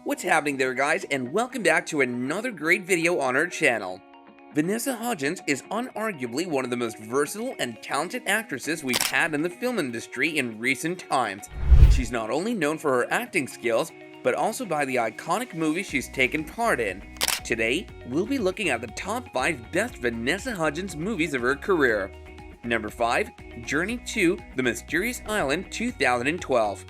What's happening there, guys, and welcome back to another great video on our channel. Vanessa Hudgens is unarguably one of the most versatile and talented actresses we've had in the film industry in recent times. She's not only known for her acting skills, but also by the iconic movies she's taken part in. Today, we'll be looking at the top 5 best Vanessa Hudgens movies of her career. Number 5, Journey to the Mysterious Island 2012.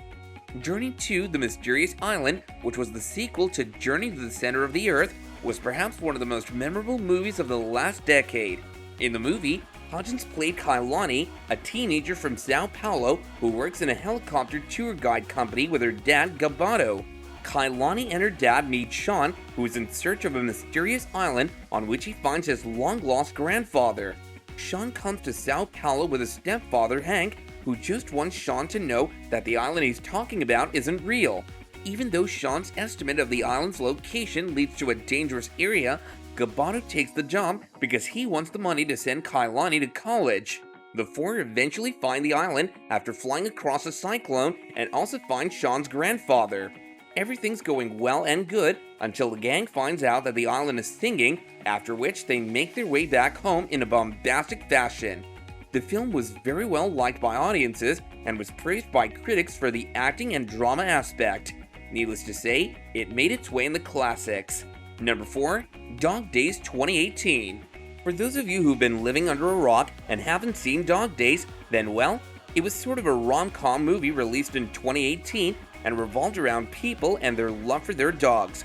Journey to the Mysterious Island, which was the sequel to Journey to the Center of the Earth, was perhaps one of the most memorable movies of the last decade. In the movie, Hudgens played Kailani, a teenager from Sao Paulo who works in a helicopter tour guide company with her dad, Gabato. Kailani and her dad meet Sean, who is in search of a mysterious island on which he finds his long-lost grandfather. Sean comes to Sao Paulo with his stepfather, Hank, who just wants Sean to know that the island he's talking about isn't real. Even though Sean's estimate of the island's location leads to a dangerous area, Gabato takes the job because he wants the money to send Kailani to college. The four eventually find the island after flying across a cyclone and also find Sean's grandfather. Everything's going well and good until the gang finds out that the island is singing, after which they make their way back home in a bombastic fashion. The film was very well liked by audiences and was praised by critics for the acting and drama aspect. Needless to say, it made its way in the classics. Number 4, Dog Days 2018. For those of you who've been living under a rock and haven't seen Dog Days, then well, it was sort of a rom-com movie released in 2018 and revolved around people and their love for their dogs.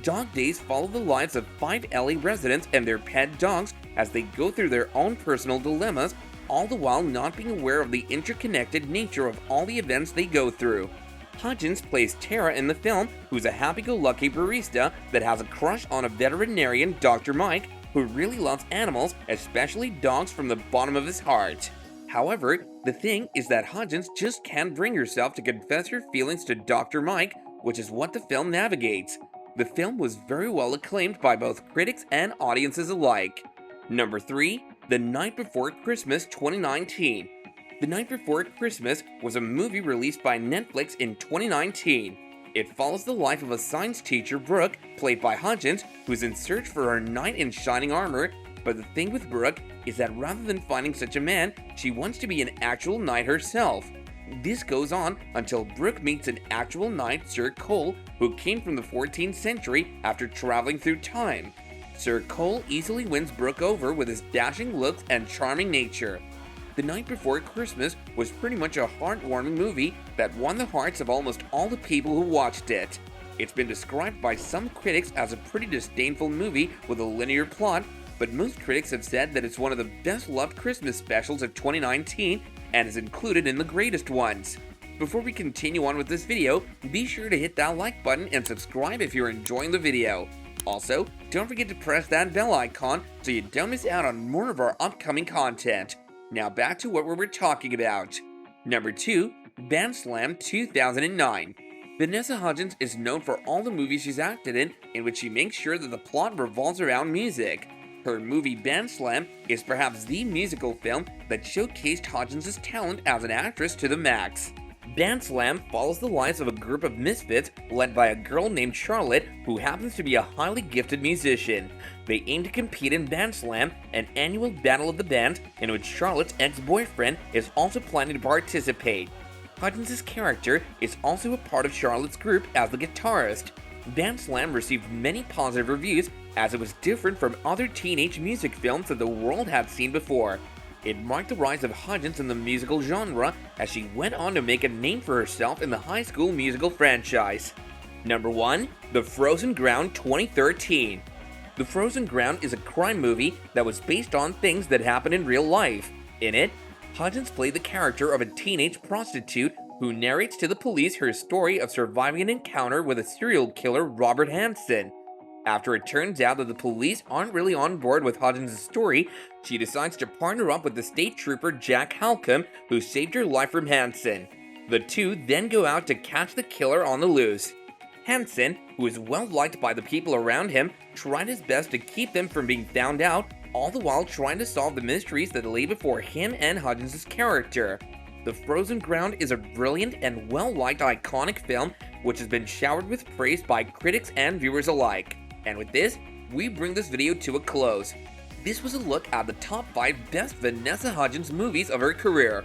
Dog Days follow the lives of 5 LA residents and their pet dogs as they go through their own personal dilemmas, all the while not being aware of the interconnected nature of all the events they go through. Hudgens plays Tara in the film, who's a happy-go-lucky barista that has a crush on a veterinarian, Dr. Mike, who really loves animals, especially dogs, from the bottom of his heart. However, the thing is that Hudgens just can't bring herself to confess her feelings to Dr. Mike, which is what the film navigates. The film was very well acclaimed by both critics and audiences alike. Number 3, The Night Before Christmas 2019. The Night Before Christmas was a movie released by Netflix in 2019. It follows the life of a science teacher, Brooke, played by Hudgens, who's in search for her knight in shining armor, but the thing with Brooke is that rather than finding such a man, she wants to be an actual knight herself. This goes on until Brooke meets an actual knight, Sir Cole, who came from the 14th century after traveling through time. Sir Cole easily wins Brooke over with his dashing looks and charming nature. The Night Before Christmas was pretty much a heartwarming movie that won the hearts of almost all the people who watched it. It's been described by some critics as a pretty disdainful movie with a linear plot, but most critics have said that it's one of the best-loved Christmas specials of 2019 and is included in the greatest ones. Before we continue on with this video, be sure to hit that like button and subscribe if you're enjoying the video. Also, don't forget to press that bell icon so you don't miss out on more of our upcoming content. Now back to what we were talking about. Number 2, Band Slam 2009. Vanessa Hudgens is known for all the movies she's acted in which she makes sure that the plot revolves around music. Her movie Band Slam is perhaps the musical film that showcased Hudgens' talent as an actress to the max. Band Slam follows the lives of a group of misfits led by a girl named Charlotte who happens to be a highly gifted musician. They aim to compete in Band Slam, an annual battle of the bands in which Charlotte's ex-boyfriend is also planning to participate. Hudgens' character is also a part of Charlotte's group as the guitarist. Band Slam received many positive reviews as it was different from other teenage music films that the world had seen before. It marked the rise of Hudgens in the musical genre as she went on to make a name for herself in the High School Musical franchise. Number 1, The Frozen Ground 2013. The Frozen Ground is a crime movie that was based on things that happened in real life. In it, Hudgens played the character of a teenage prostitute who narrates to the police her story of surviving an encounter with a serial killer, Robert Hansen. After it turns out that the police aren't really on board with Hudgens' story, she decides to partner up with the state trooper Jack Halcombe, who saved her life from Hansen. The two then go out to catch the killer on the loose. Hansen, who is well liked by the people around him, tried his best to keep them from being found out, all the while trying to solve the mysteries that lay before him and Hudgens' character. The Frozen Ground is a brilliant and well-liked iconic film which has been showered with praise by critics and viewers alike. And with this, we bring this video to a close. This was a look at the top 5 best Vanessa Hudgens movies of her career.